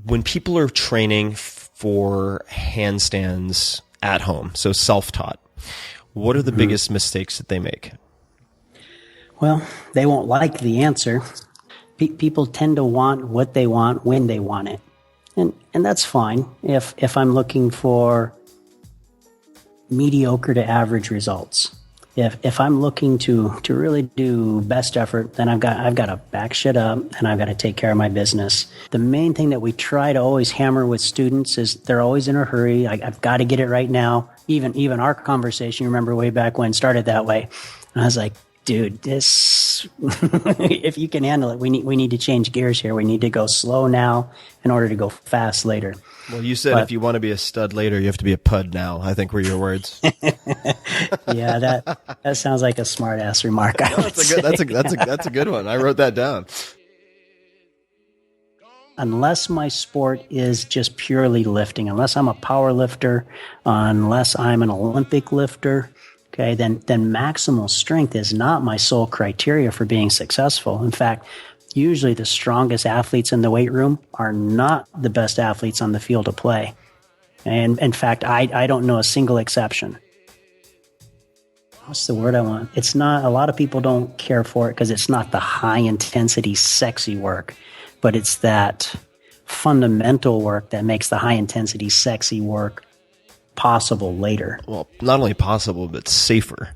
when people are training for handstands at home, so self-taught, what are the biggest mistakes that they make? Well, they won't like the answer. People tend to want what they want when they want it. And that's fine if I'm looking for mediocre to average results. If I'm looking to really do best effort, then I've got to back shit up and I've got to take care of my business. The main thing that we try to always hammer with students is they're always in a hurry. I've got to get it right now. Even our conversation, you remember way back when, started that way. And I was like, dude, this, if you can handle it, we need to change gears here. We need to go slow now in order to go fast later. Well, you said if you want to be a stud later, you have to be a pud now, I think were your words. Yeah, that sounds like a smart ass remark. No, that's a good one. I wrote that down. Unless my sport is just purely lifting, unless I'm a power lifter, unless I'm an Olympic lifter, okay, then maximal strength is not my sole criteria for being successful. In fact, usually the strongest athletes in the weight room are not the best athletes on the field of play. And in fact, I don't know a single exception. What's the word I want? It's not, a lot of people don't care for it because it's not the high intensity, sexy work, but it's that fundamental work that makes the high intensity, sexy work possible later. Well, not only possible, but safer.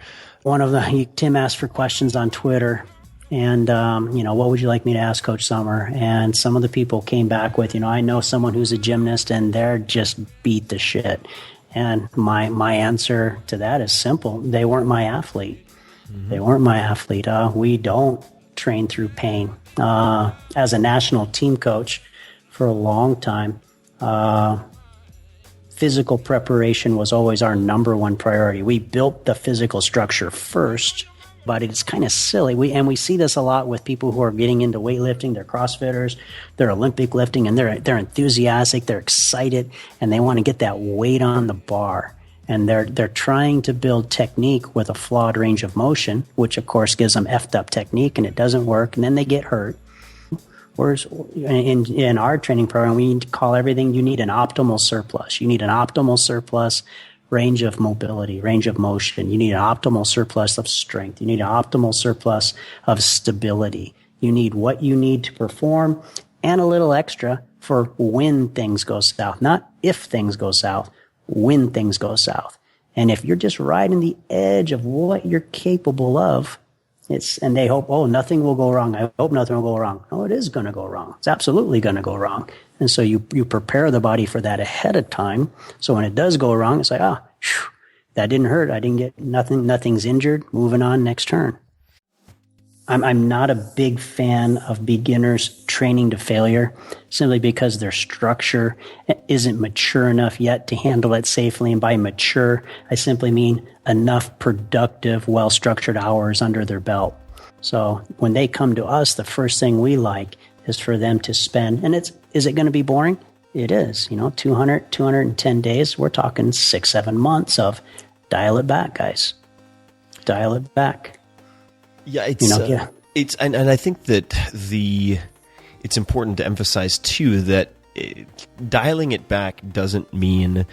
Tim asked for questions on Twitter. And, what would you like me to ask Coach Sommer? And some of the people came back with, I know someone who's a gymnast and they're just beat the shit. And my answer to that is simple. They weren't my athlete. Mm-hmm. They weren't my athlete. We don't train through pain. As a national team coach for a long time, physical preparation was always our number one priority. We built the physical structure first. But it's kind of silly. We see this a lot with people who are getting into weightlifting. They're CrossFitters, they're Olympic lifting, and they're enthusiastic, they're excited, and they want to get that weight on the bar. And they're trying to build technique with a flawed range of motion, which of course gives them effed up technique, and it doesn't work, and then they get hurt. Whereas in our training program, we need to call everything, you need an optimal surplus. You need an optimal surplus range of mobility, range of motion. You need an optimal surplus of strength. You need an optimal surplus of stability. You need what you need to perform and a little extra for when things go south. Not if things go south, when things go south. And if you're just riding the edge of what you're capable of, and they hope, nothing will go wrong. I hope nothing will go wrong. No, it is going to go wrong. It's absolutely going to go wrong. And so you prepare the body for that ahead of time. So when it does go wrong, it's like, that didn't hurt. I didn't get nothing. Nothing's injured. Moving on, next turn. I'm not a big fan of beginners training to failure simply because their structure isn't mature enough yet to handle it safely. And by mature, I simply mean enough productive, well-structured hours under their belt. So when they come to us, the first thing we like is for them to spend, and is it going to be boring? It is, 210 days. We're talking 6-7 months of dial it back, guys. Dial it back. Yeah, it's and I think that it's important to emphasize too that dialing it back doesn't mean,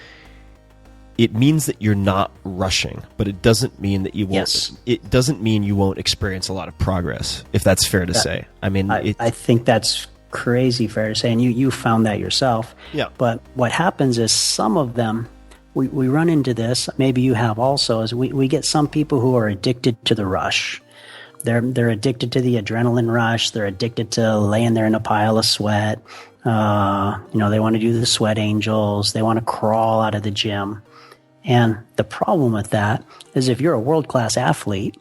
it means that you're not rushing, but it doesn't mean that you won't. Yes. It doesn't mean you won't experience a lot of progress, if that's fair to say. I mean, I think that's crazy fair to say, and you found that yourself. Yeah. But what happens is some of them, we run into this. Maybe you have also. Is we get some people who are addicted to the rush. They're addicted to the adrenaline rush. They're addicted to laying there in a pile of sweat. They want to do the sweat angels. They want to crawl out of the gym. And the problem with that is if you're a world-class athlete,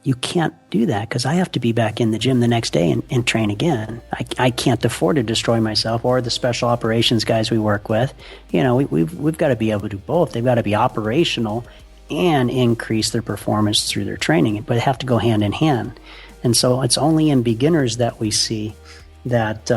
you can't do that because I have to be back in the gym the next day and train again. I can't afford to destroy myself, or the special operations guys we work with. We've got to be able to do both. They've got to be operational and increase their performance through their training, but they have to go hand in hand. And so it's only in beginners that we see that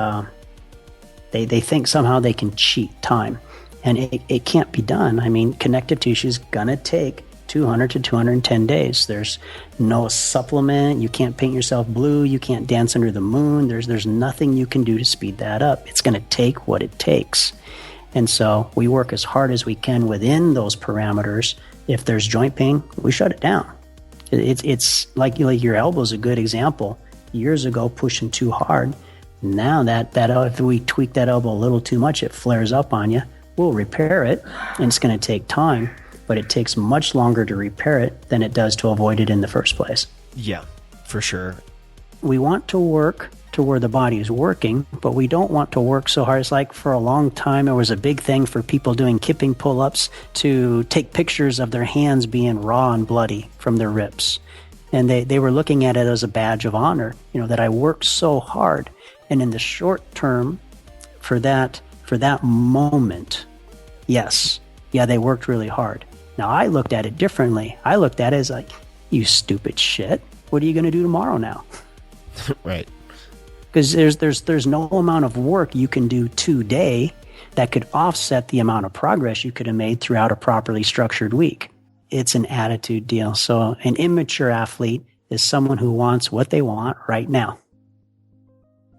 they think somehow they can cheat time. And it can't be done. I mean, connective tissue is going to take 200 to 210 days. There's no supplement. You can't paint yourself blue. You can't dance under the moon. There's nothing you can do to speed that up. It's going to take what it takes. And so we work as hard as we can within those parameters. If there's joint pain, we shut it down. It's like your elbow is a good example. Years ago, pushing too hard. Now that if we tweak that elbow a little too much, it flares up on you. We'll repair it, and it's going to take time, but it takes much longer to repair it than it does to avoid it in the first place. Yeah, for sure. We want to work to where the body is working, but we don't want to work so hard. It's like for a long time, it was a big thing for people doing kipping pull-ups to take pictures of their hands being raw and bloody from their rips. And they were looking at it as a badge of honor, that I worked so hard. And in the short term, for that moment, yes, they worked really hard. Now, I looked at it differently. I looked at it as like, you stupid shit. What are you going to do tomorrow now? Right. Because there's no amount of work you can do today that could offset the amount of progress you could have made throughout a properly structured week. It's an attitude deal. So an immature athlete is someone who wants what they want right now.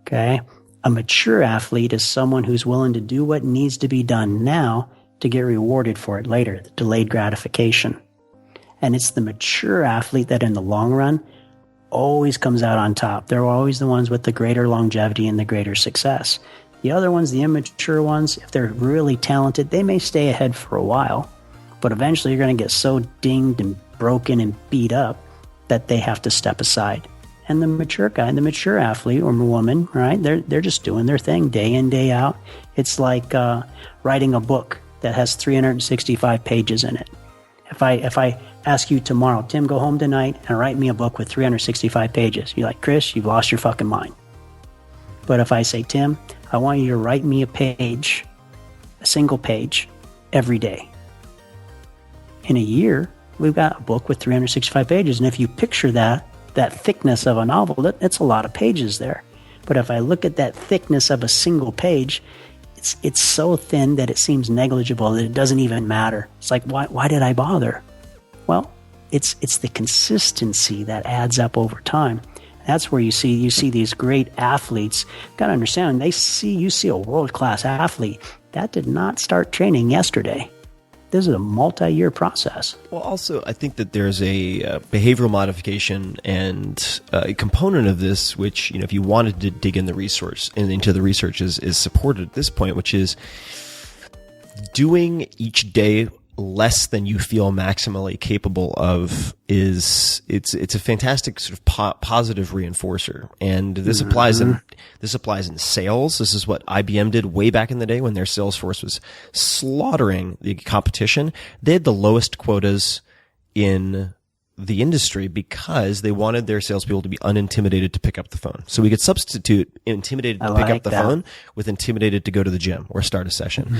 Okay? A mature athlete is someone who's willing to do what needs to be done now to get rewarded for it later, the delayed gratification. And it's the mature athlete that in the long run always comes out on top. They're always the ones with the greater longevity and the greater success. The other ones, the immature ones, if they're really talented, they may stay ahead for a while, but eventually you're going to get so dinged and broken and beat up that they have to step aside. And the mature guy, the mature athlete or woman, right? They're just doing their thing day in, day out. It's like writing a book that has 365 pages in it. If I ask you tomorrow, Tim, go home tonight and write me a book with 365 pages, you're like, Chris, you've lost your fucking mind. But if I say, Tim, I want you to write me a single page, every day. In a year, we've got a book with 365 pages. And if you picture that thickness of a novel, that's a lot of pages there. But if I look at that thickness of a single page, it's so thin that it seems negligible, that it doesn't even matter. It's like, why did I bother? Well, it's the consistency that adds up over time. That's where you see these great athletes. Got to understand, you see a world-class athlete that did not start training yesterday. This is a multi-year process. Well, also, I think that there's a behavioral modification and a component of this, which, if you wanted to dig in the resource and into the research is supported at this point, which is doing each day less than you feel maximally capable of it's a fantastic sort of positive reinforcer. And this applies in sales. This is what IBM did way back in the day when their sales force was slaughtering the competition. They had the lowest quotas in the industry because they wanted their salespeople to be unintimidated to pick up the phone. So we could substitute intimidated to pick up the phone with intimidated to go to the gym or start a session.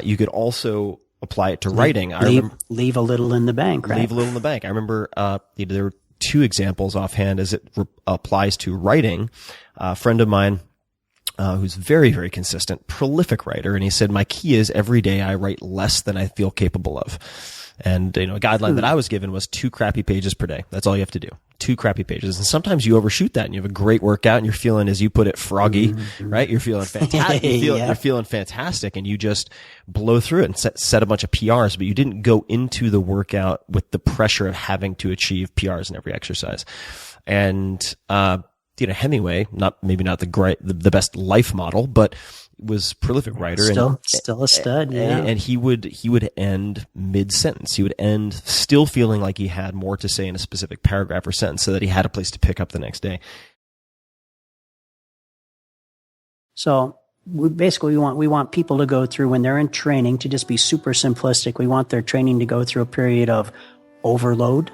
You could also apply it to writing. Leave a little in the bank, right? Leave a little in the bank. I remember there were two examples offhand as it applies to writing. A friend of mine who's very, very consistent, prolific writer, and he said, my key is every day I write less than I feel capable of. And, a guideline that I was given was 2 crappy pages per day. That's all you have to do. 2 crappy pages. And sometimes you overshoot that and you have a great workout and you're feeling, as you put it, froggy, right? You're feeling fantastic. You're feeling fantastic and you just blow through it and set a bunch of PRs, but you didn't go into the workout with the pressure of having to achieve PRs in every exercise. And, Hemingway, maybe not the best life model, but was a prolific writer, still a stud, yeah. And he would end mid-sentence. He would end still feeling like he had more to say in a specific paragraph or sentence, so that he had a place to pick up the next day. So we want people to go through, when they're in training, to just be super simplistic. We want their training to go through a period of overload,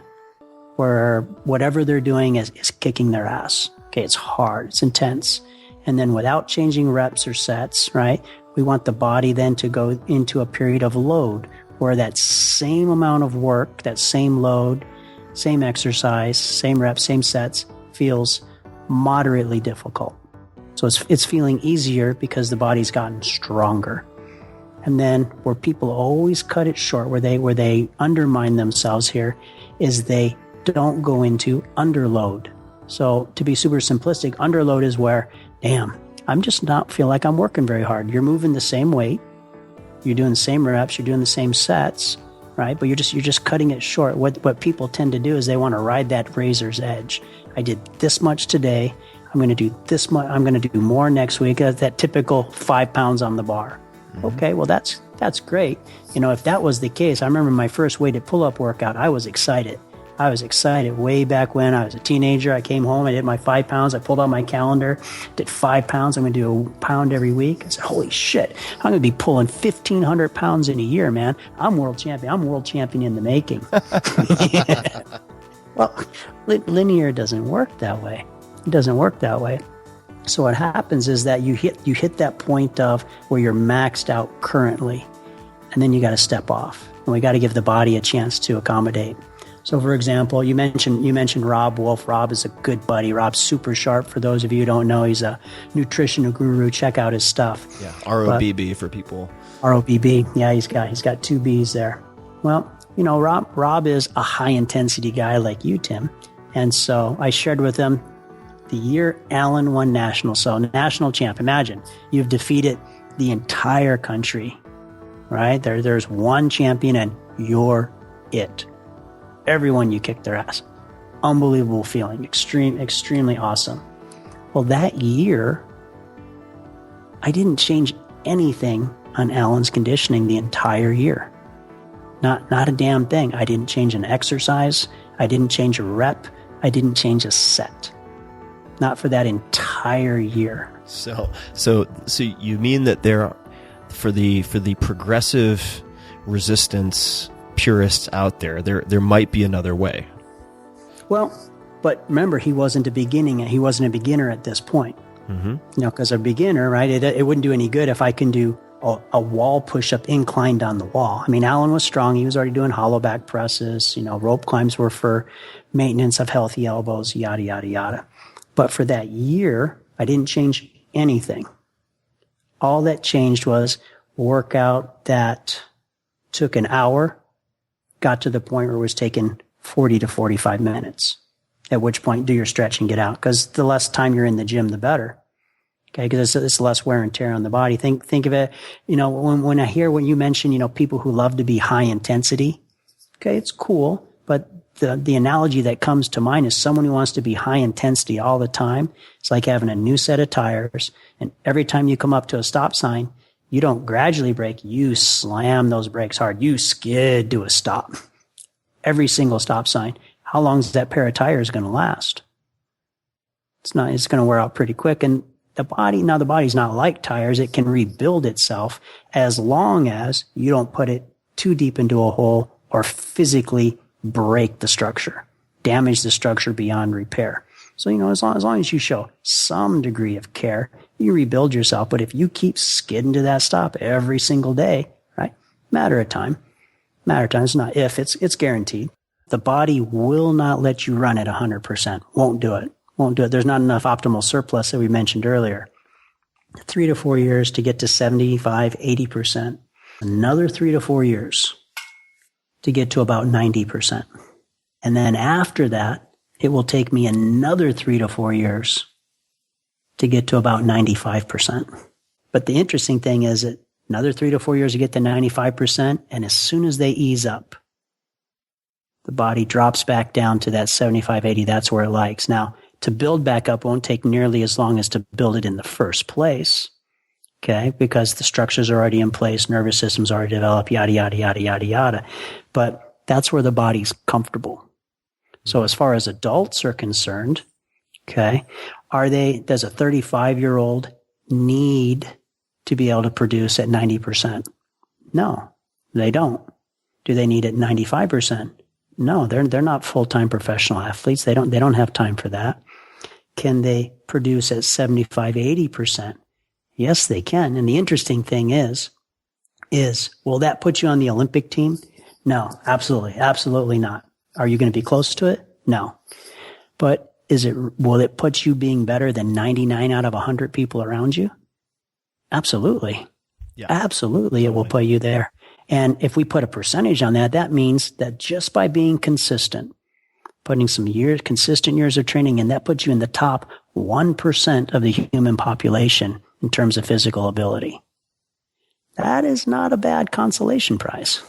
where whatever they're doing is kicking their ass. Okay, it's hard, it's intense. And then without changing reps or sets, right, we want the body then to go into a period of load, where that same amount of work, that same load, same exercise, same reps, same sets feels moderately difficult. So it's feeling easier because the body's gotten stronger. And then where people always cut it short, where they undermine themselves here, is they don't go into underload. So to be super simplistic, underload is where, damn, I'm just not feel like I'm working very hard. You're moving the same weight, you're doing the same reps, you're doing the same sets, right? But you're just cutting it short. What people tend to do is they want to ride that razor's edge. I did this much today. I'm going to do this much. I'm going to do more next week. That typical 5 pounds on the bar. Mm-hmm. Okay, well that's great. If that was the case, I remember my first weighted pull-up workout. I was excited. Way back when I was a teenager. I came home, I did my 5 pounds. I pulled out my calendar, did 5 pounds. I'm going to do a pound every week. I said, holy shit, I'm going to be pulling 1,500 pounds in a year, man. I'm world champion. I'm world champion in the making. Yeah. Well, linear doesn't work that way. It doesn't work that way. So what happens is that you hit that point of where you're maxed out currently, and then you got to step off, and we got to give the body a chance to accommodate. So, for example, you mentioned Rob Wolf. Rob is a good buddy. Rob's super sharp. For those of you who don't know, he's a nutritional guru. Check out his stuff. Yeah, ROBB for people. ROBB. Yeah, he's got 2 B's there. Well, Rob is a high intensity guy like you, Tim, and so I shared with him the year Alan won national. So national champ. Imagine you've defeated the entire country, right? There's one champion, and you're it. Everyone, you kicked their ass. Unbelievable feeling. Extremely awesome. Well, that year, I didn't change anything on Alan's conditioning the entire year. Not a damn thing. I didn't change an exercise. I didn't change a rep. I didn't change a set. Not for that entire year. So you mean that there, for the progressive resistance purists out there might be another way. Well, but remember, he wasn't a beginner at this point. Mm-hmm. Because a beginner, right? It wouldn't do any good if I can do a wall push-up inclined on the wall. I mean, Alan was strong. He was already doing hollow back presses. Rope climbs were for maintenance of healthy elbows, yada, yada, yada. But for that year, I didn't change anything. All that changed was workout that took an hour, got to the point where it was taking 40 to 45 minutes, at which point do your stretch and get out. Because the less time you're in the gym, the better. Okay, because it's less wear and tear on the body. Think of it, when I hear when you mention, people who love to be high intensity, okay, it's cool. But the analogy that comes to mind is someone who wants to be high intensity all the time. It's like having a new set of tires, and every time you come up to a stop sign, you don't gradually brake, you slam those brakes hard. You skid to a stop. Every single stop sign. How long is that pair of tires going to last? It's going to wear out pretty quick. And the body's not like tires. It can rebuild itself as long as you don't put it too deep into a hole or physically break the structure, damage the structure beyond repair. So, as long as you show some degree of care, you rebuild yourself. But if you keep skidding to that stop every single day, right? Matter of time. It's not if, it's guaranteed. The body will not let you run at 100%. Won't do it. There's not enough optimal surplus that we mentioned earlier. 3 to 4 years to get to 75, 80%. Another 3 to 4 years to get to about 90%. And then after that, it will take me another 3 to 4 years to get to about 95%. But the interesting thing is that another 3 to 4 years to get to 95%, and as soon as they ease up, the body drops back down to that 75, 80. That's where it likes. Now, to build back up won't take nearly as long as to build it in the first place, okay? Because the structures are already in place, nervous system's already developed, yada, yada, yada, yada, yada. But that's where the body's comfortable. So as far as adults are concerned, okay, does a 35-year-old need to be able to produce at 90%? No, they don't. Do they need it 95%? No, they're not full-time professional athletes. They don't have time for that. Can they produce at 75, 80%? Yes, they can. And the interesting thing is will that put you on the Olympic team? No, absolutely not. Are you going to be close to it? No. But will it put you being better than 99 out of 100 people around you? Absolutely. Yeah. Absolutely, it will put you there. And if we put a percentage on that, that means that just by being consistent, putting some consistent years of training, and that puts you in the top 1% of the human population in terms of physical ability. That is not a bad consolation prize.